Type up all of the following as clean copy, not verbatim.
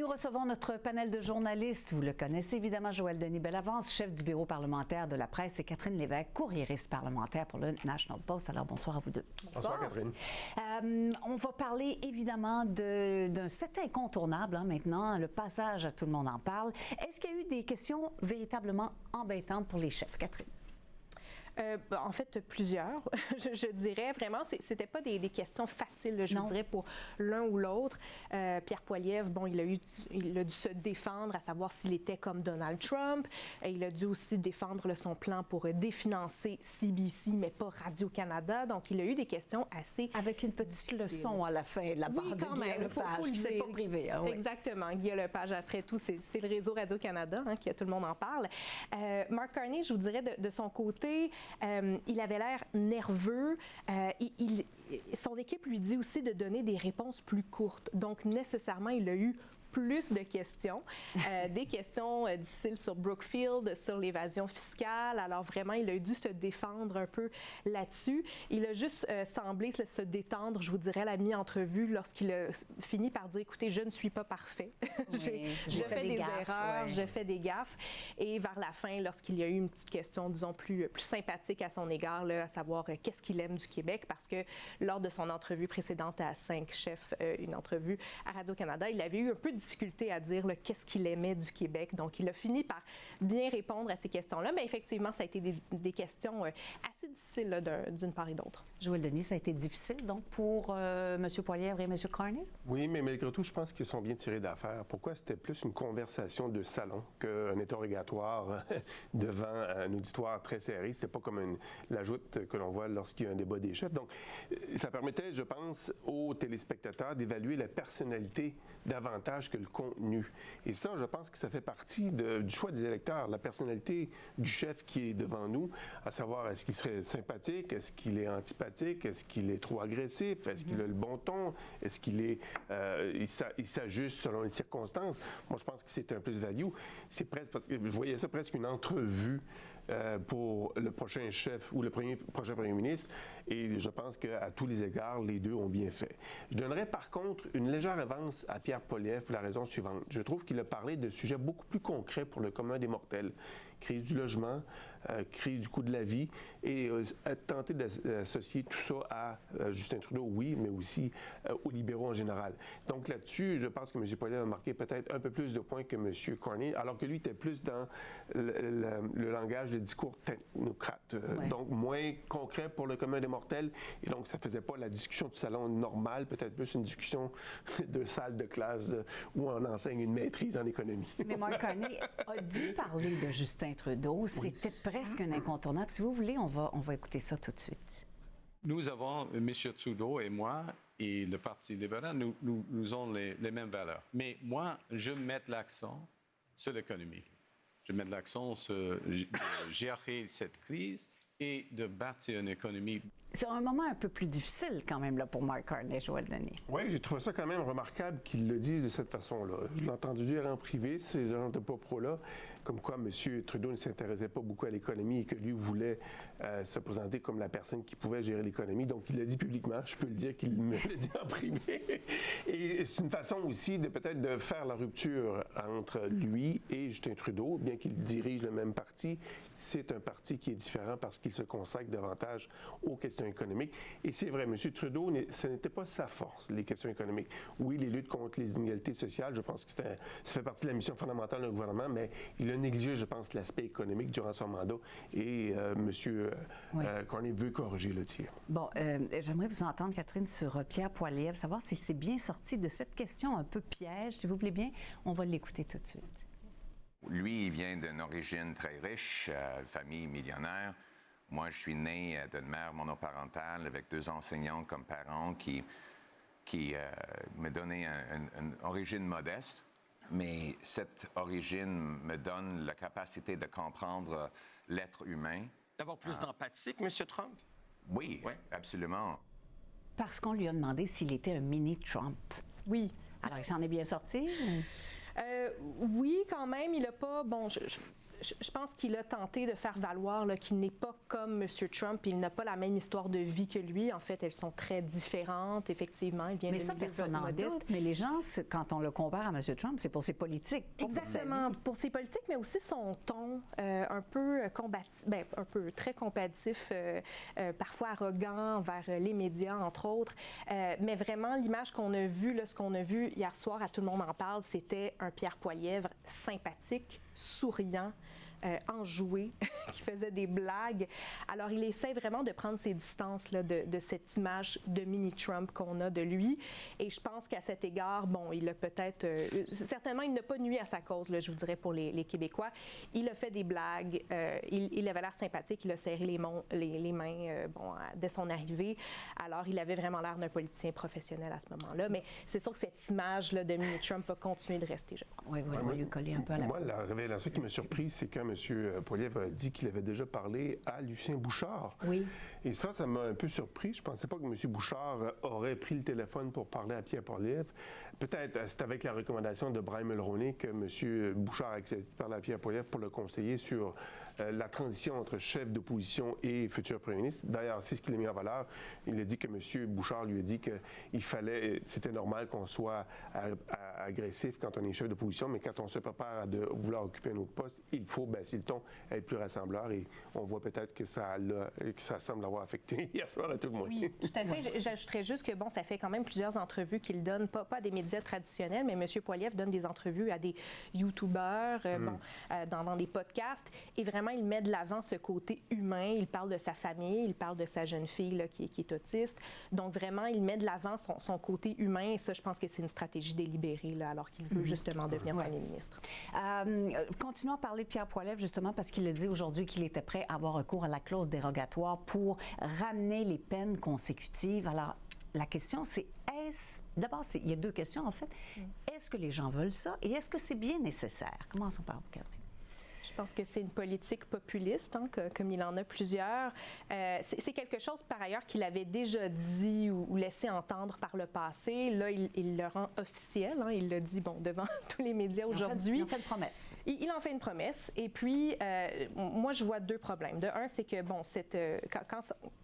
Nous recevons notre panel de journalistes. Vous le connaissez évidemment, Joël Denis-Bellavance, chef du bureau parlementaire de la presse, et Catherine Lévesque, courriériste parlementaire pour le National Post. Alors, bonsoir à vous deux. Bonsoir Catherine. On va parler évidemment d'un set incontournable maintenant, le passage à Tout le monde en parle. Est-ce qu'il y a eu des questions véritablement embêtantes pour les chefs, Catherine? En fait, plusieurs. je dirais vraiment, c'était pas des questions faciles, je dirais, pour l'un ou l'autre. Pierre Poilievre, bon, il a dû se défendre, à savoir s'il était comme Donald Trump. Il a dû aussi défendre son plan pour définancer CBC, mais pas Radio-Canada. Donc, il a eu des questions assez... Avec une petite leçon à la fin de la part de Guillaume Lepage, qui s'est pas privé. Oui. Exactement. Guillaume Lepage, après tout, c'est le réseau Radio-Canada qui a Tout le monde en parle. Mark Carney, je vous dirais, de son côté... il avait l'air nerveux. Son équipe lui dit aussi de donner des réponses plus courtes. Donc, nécessairement, il a eu plus de questions. Des questions difficiles sur Brookfield, sur l'évasion fiscale. Alors, vraiment, il a dû se défendre un peu là-dessus. Il a juste semblé se détendre, je vous dirais, à la mi-entrevue, lorsqu'il a fini par dire, écoutez, je ne suis pas parfait. Je fais des erreurs, je fais des gaffes. Et vers la fin, lorsqu'il y a eu une petite question, disons, plus sympathique à son égard, là, à savoir qu'est-ce qu'il aime du Québec, parce que lors de son entrevue précédente à 5 chefs, une entrevue à Radio-Canada, il avait eu un peu de difficulté à dire qu'est-ce qu'il aimait du Québec. Donc, il a fini par bien répondre à ces questions-là, mais effectivement, ça a été des questions assez difficiles là, d'une part et d'autre. Joël Denis, ça a été difficile donc pour M. Poilievre et M. Carney? Oui, mais malgré tout, je pense qu'ils sont bien tirés d'affaire. Pourquoi c'était plus une conversation de salon qu'un interrogatoire devant un auditoire très serré? C'était pas comme la joute que l'on voit lorsqu'il y a un débat des chefs. Donc, ça permettait, je pense, aux téléspectateurs d'évaluer la personnalité davantage que le contenu. Et ça, je pense que ça fait partie du choix des électeurs, la personnalité du chef qui est devant nous, à savoir est-ce qu'il serait sympathique, est-ce qu'il est antipathique, est-ce qu'il est trop agressif, est-ce qu'il a le bon ton, est-ce qu'il est, il s'ajuste selon les circonstances. Moi, je pense que c'est un plus-value. C'est presque, parce que je voyais ça presque une entrevue pour le prochain chef ou le prochain premier ministre, et je pense qu'à tous les égards, les deux ont bien fait. Je donnerais par contre une légère avance à Pierre Poilievre pour la raison suivante. Je trouve qu'il a parlé de sujets beaucoup plus concrets pour le commun des mortels. Crise du logement, crise du coût de la vie, et tenter d'associer tout ça à Justin Trudeau, oui, mais aussi aux libéraux en général. Donc là-dessus, je pense que M. Poilievre a marqué peut-être un peu plus de points que M. Carney, alors que lui était plus dans le langage de discours technocrate, donc moins concret pour le commun des mortels, et donc ça faisait pas la discussion du salon normal, peut-être plus une discussion de salle de classe où on enseigne une maîtrise en économie. Mais Mark Carney a dû parler de Justin Trudeau. C'était presque un incontournable. Si vous voulez, on va écouter ça tout de suite. Nous avons, M. Trudeau et moi, et le Parti libéral, nous avons les mêmes valeurs. Mais moi, je mets l'accent sur l'économie. Je mets l'accent sur gérer cette crise et de bâtir une économie. C'est un moment un peu plus difficile quand même là, pour Mark Carney, Joël Denis. Oui, j'ai trouvé ça quand même remarquable qu'il le dise de cette façon-là. Je l'ai entendu dire en privé, ces gens de Popro-là, comme quoi M. Trudeau ne s'intéressait pas beaucoup à l'économie et que lui voulait se présenter comme la personne qui pouvait gérer l'économie. Donc, il l'a dit publiquement. Je peux le dire qu'il me l'a dit en privé. Et c'est une façon aussi de peut-être de faire la rupture entre lui et Justin Trudeau, bien qu'il dirige le même parti. C'est un parti qui est différent parce qu'il se consacre davantage aux questions économiques. Et c'est vrai, M. Trudeau, ce n'était pas sa force, les questions économiques. Oui, les luttes contre les inégalités sociales, je pense que ça fait partie de la mission fondamentale d'un gouvernement, mais il a négligé, je pense, l'aspect économique durant son mandat. Et M. Carney veut corriger le tir. Bon, j'aimerais vous entendre, Catherine, sur Pierre Poilievre, savoir si c'est bien sorti de cette question un peu piège. Si vous voulez bien, on va l'écouter tout de suite. Lui, il vient d'une origine très riche, famille millionnaire. Moi, je suis né d'une mère monoparentale avec 2 enseignants comme parents qui me donnaient une origine modeste. Mais cette origine me donne la capacité de comprendre l'être humain. D'avoir plus d'empathie que M. Trump? Oui, absolument. Parce qu'on lui a demandé s'il était un mini-Trump. Oui. Alors, il s'en est bien sorti? Oui, quand même. Il n'a pas... Bon, je pense qu'il a tenté de faire valoir là, qu'il n'est pas comme M. Trump. Il n'a pas la même histoire de vie que lui. En fait, elles sont très différentes, effectivement. Il vient Mais de ça, milieux personne n'en modestes. doute. Mais les gens, quand on le compare à M. Trump, c'est pour ses politiques. Pas pour sa Exactement, vie. pour ses politiques, mais aussi son ton un peu combatif, un peu très combatif, parfois arrogant envers les médias, entre autres. Mais vraiment, l'image qu'on a vue, là, ce qu'on a vu hier soir, à Tout le monde en parle, c'était un Pierre Poilievre sympathique, souriant, enjoué, qui faisait des blagues. Alors, il essaie vraiment de prendre ses distances là, de cette image de mini-Trump qu'on a de lui. Et je pense qu'à cet égard, bon, il a peut-être... certainement, il n'a pas nuit à sa cause, là, je vous dirais, pour les Québécois. Il a fait des blagues. Il avait l'air sympathique. Il a serré les mains dès son arrivée. Alors, il avait vraiment l'air d'un politicien professionnel à ce moment-là. Mais c'est sûr que cette image-là de mini-Trump va continuer de rester, je crois. Oui, on va lui coller un peu à la... Moi, la révélation qui m'a surpris, c'est quand M. Poilievre a dit qu'il avait déjà parlé à Lucien Bouchard. Oui. Et ça m'a un peu surpris. Je ne pensais pas que M. Bouchard aurait pris le téléphone pour parler à Pierre Poilievre. Peut-être c'est avec la recommandation de Brian Mulroney que M. Bouchard a accepté de parler à Pierre Poilievre pour le conseiller sur la transition entre chef d'opposition et futur premier ministre. D'ailleurs, c'est ce qu'il a mis en valeur. Il a dit que M. Bouchard lui a dit que c'était normal qu'on soit agressif quand on est chef d'opposition, mais quand on se prépare à vouloir occuper un autre poste, il faut baisser le ton, être plus rassembleur. Et on voit peut-être que ça semble avoir affecté hier soir à tout le monde. Oui, tout à fait. J'ajouterais juste que, bon, ça fait quand même plusieurs entrevues qu'il donne, pas à des médias traditionnels, mais M. Poilievre donne des entrevues à des YouTubeurs, dans des podcasts, et vraiment, il met de l'avant ce côté humain. Il parle de sa famille, il parle de sa jeune fille là, qui est autiste. Donc, vraiment, il met de l'avant son côté humain, et ça, je pense que c'est une stratégie délibérée, là, alors qu'il veut justement devenir premier ministre. Continuons à parler de Pierre Poilievre, justement, parce qu'il a dit aujourd'hui qu'il était prêt à avoir recours à la clause dérogatoire pour ramener les peines consécutives. Alors, la question, c'est d'abord, il y a deux questions, en fait. Est-ce que les gens veulent ça et est-ce que c'est bien nécessaire? Commençons par vous, Catherine. Je pense que c'est une politique populiste, hein, comme il en a plusieurs. C'est quelque chose, par ailleurs, qu'il avait déjà dit ou laissé entendre par le passé. Là, il le rend officiel. Hein, il l'a dit devant tous les médias aujourd'hui. Il en fait une promesse. Il en fait une promesse. Et puis, moi, je vois deux problèmes. De un, c'est que,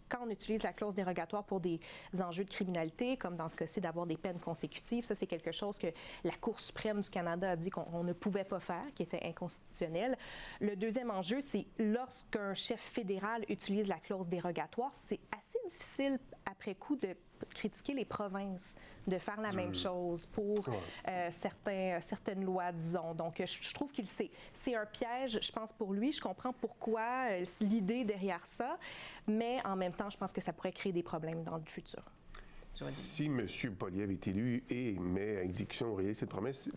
quand on utilise la clause dérogatoire pour des enjeux de criminalité, comme dans ce cas-ci d'avoir des peines consécutives, ça, c'est quelque chose que la Cour suprême du Canada a dit qu'on ne pouvait pas faire, qui était inconstitutionnel. Le deuxième enjeu, c'est lorsqu'un chef fédéral utilise la clause dérogatoire, c'est assez difficile, après coup, de critiquer les provinces, de faire la même chose pour certaines lois, disons. Donc, je trouve que c'est un piège, je pense, pour lui. Je comprends pourquoi l'idée derrière ça, mais en même temps, je pense que ça pourrait créer des problèmes dans le futur. Si M. Poilievre est élu et met à exécution réalise cette promesse,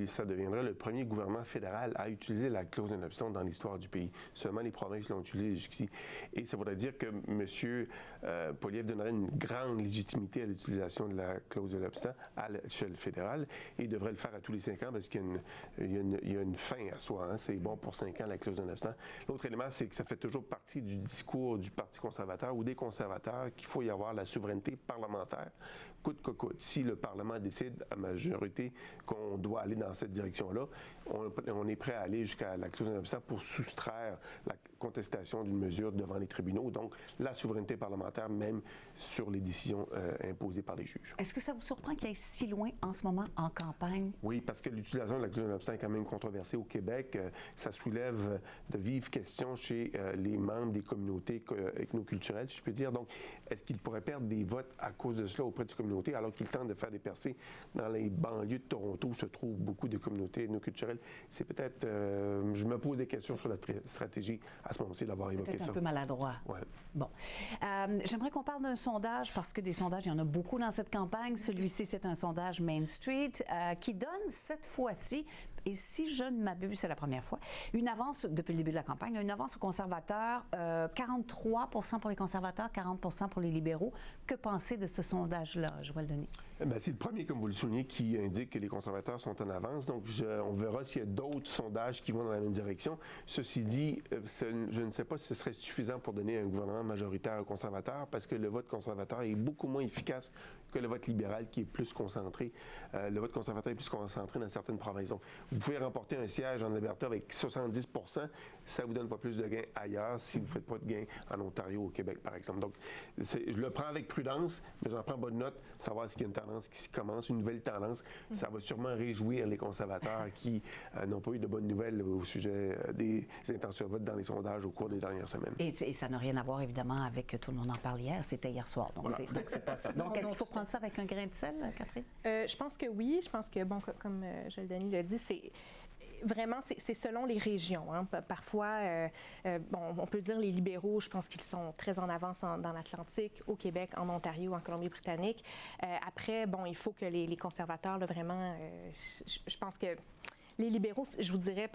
ça deviendra le premier gouvernement fédéral à utiliser la clause de non-obstant dans l'histoire du pays. Seulement les provinces l'ont utilisée jusqu'ici. Et ça voudrait dire que M. Poilievre donnerait une grande légitimité à l'utilisation de la clause de non-obstant à l'échelle fédérale et il devrait le faire à tous les 5 ans parce qu'il y a une fin à soi. Hein. C'est bon pour 5 ans, la clause de non-obstant. L'autre élément, c'est que ça fait toujours partie du discours du Parti conservateur ou des conservateurs qu'il faut y avoir la souveraineté parlementaire. Coûte que coûte. Si le Parlement décide à majorité qu'on doit aller dans cette direction-là, on est prêt à aller jusqu'à la clause de non-obstant pour soustraire la contestation d'une mesure devant les tribunaux. Donc, la souveraineté parlementaire, même sur les décisions imposées par les juges. Est-ce que ça vous surprend qu'il aille si loin en ce moment en campagne? Oui, parce que l'utilisation de la clause de non-obstant est quand même controversée au Québec. Ça soulève de vives questions chez les membres des communautés ethnoculturelles, si je peux dire. Donc, est-ce qu'ils pourraient perdre des votes à cause de cela auprès des communautés, alors qu'ils tentent de faire des percées dans les banlieues de Toronto où se trouvent beaucoup de communautés ethnoculturelles? C'est peut-être... je me pose des questions sur la stratégie à ce moment-ci d'avoir évoqué ça. Peut-être un peu maladroit. Ouais. Bon. J'aimerais qu'on parle d'un sondage, parce que des sondages, il y en a beaucoup dans cette campagne. Celui-ci, c'est un sondage Main Street qui donne cette fois-ci, et si je ne m'abuse, c'est la première fois, une avance, depuis le début de la campagne, une avance aux conservateurs, 43 pour les conservateurs, 40 pour les libéraux. Que penser de ce sondage-là, Joël Denis? C'est le premier, comme vous le soulignez, qui indique que les conservateurs sont en avance. Donc, on verra s'il y a d'autres sondages qui vont dans la même direction. Ceci dit, je ne sais pas si ce serait suffisant pour donner un gouvernement majoritaire aux conservateurs, parce que le vote conservateur est beaucoup moins efficace que le vote libéral, qui est plus concentré. Le vote conservateur est plus concentré dans certaines provinces. Donc, il vous pouvez remporter un siège en Alberta avec 70 %, ça ne vous donne pas plus de gains ailleurs si vous ne faites pas de gains en Ontario ou au Québec, par exemple. Donc, je le prends avec prudence, mais j'en prends bonne note, savoir s'il y a une tendance qui commence, une nouvelle tendance. Ça va sûrement réjouir les conservateurs qui n'ont pas eu de bonnes nouvelles au sujet des intentions de vote dans les sondages au cours des dernières semaines. Et ça n'a rien à voir, évidemment, avec tout le monde en parle hier. C'était hier soir, donc Voilà. c'est pas ça. Donc, est-ce qu'il faut prendre ça avec un grain de sel, Catherine? Je pense que oui. Je pense que, bon, comme Joël Denis l'a dit, c'est selon les régions. Hein. Parfois, on peut dire les libéraux, je pense qu'ils sont très en avance dans l'Atlantique, au Québec, en Ontario, en Colombie-Britannique. Après, il faut que les conservateurs, là, vraiment, je pense que les libéraux, je vous dirais,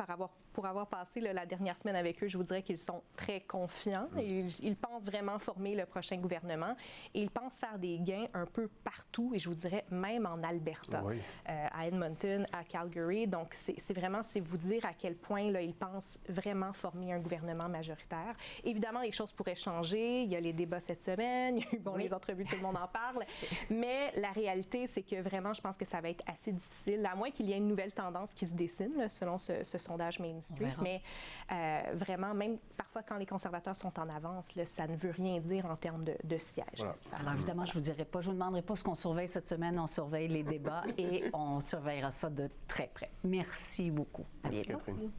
pour avoir passé la dernière semaine avec eux, je vous dirais qu'ils sont très confiants. Et ils pensent vraiment former le prochain gouvernement. Et ils pensent faire des gains un peu partout, et je vous dirais même en Alberta, à Edmonton, à Calgary. Donc, c'est vous dire à quel point là, ils pensent vraiment former un gouvernement majoritaire. Évidemment, les choses pourraient changer. Il y a les débats cette semaine. Il y a eu les entrevues, tout le monde en parle. Mais la réalité, c'est que vraiment, je pense que ça va être assez difficile, à moins qu'il y ait une nouvelle tendance qui se dessine, là, selon ce sondage Main Street. Mais vraiment, même parfois quand les conservateurs sont en avance, là, ça ne veut rien dire en termes de sièges. Voilà. Alors évidemment, je ne vous demanderai pas ce qu'on surveille cette semaine. On surveille les débats et on surveillera ça de très près. Merci beaucoup. À bientôt. Catherine.